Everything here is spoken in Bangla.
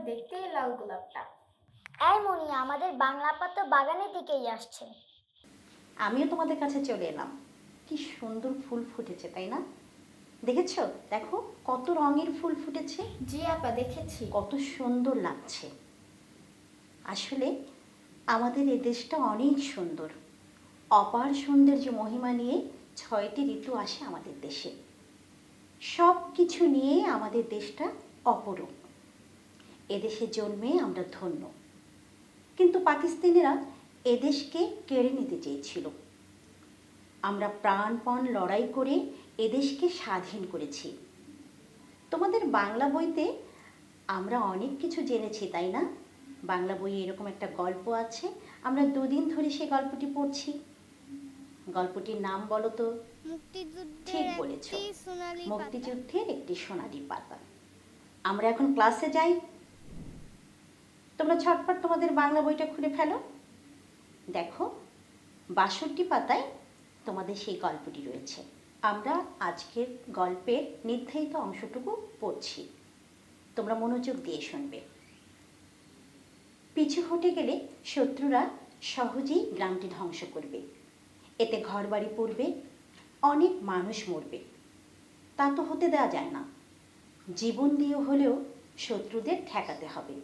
দেখতেই লাল গোলাপটা। এই মনি, আমাদের বাংলা আপা তো বাগানের দিকেই আসছে। আমিও তোমাদের কাছে চলে এলাম। কি সুন্দর ফুল ফুটেছে, তাই না? দেখেছো? দেখো কত রঙের ফুল ফুটেছে, জি আপা, দেখেছি। কত সুন্দর লাগছে। আসলে আমাদের এ দেশটা অনেক সুন্দর। অপার সৌন্দর্য মহিমা নিয়ে 6টি ঋতু আসে আমাদের দেশে। সব কিছু নিয়ে আমাদের দেশটা অপরূপ। এদেশে জন্মে আমরা ধন্য। কিন্তু পাকিস্তানিরা এদেশকে কেড়ে নিতে চেয়েছিল। আমরা প্রাণপণ লড়াই করে এদেশকে স্বাধীন করেছি। তোমাদের বাংলা বইতে আমরা অনেক কিছু জেনেছি, তাই না? বাংলা বইয়ে এরকম একটা গল্প আছে, আমরা দুদিন ধরে সেই গল্পটি পড়ছি। গল্পটির নাম বলো তো? ঠিক বলেছ, মুক্তিযুদ্ধের একটি সোনালী পাতা। আমরা এখন ক্লাসে যাই। তোমরা ঝটপট তোমাদের বাংলা বইটা খুলে ফেলো। দেখো 62 পাতায় তোমাদের সেই গল্পটি রয়েছে। আমরা আজকের গল্পের নির্ধারিত অংশটুকু পড়ছি, তোমরা মনোযোগ দিয়ে শুনবে। পিছু হটে গেলে শত্রুরা সহজেই গ্রামটি ধ্বংস করবে। এতে ঘরবাড়ি পড়বে, অনেক মানুষ মরবে। তা তো হতে দেওয়া যায় না। জীবন দিয়ে হলেও শত্রুদের ঠেকাতে হবে।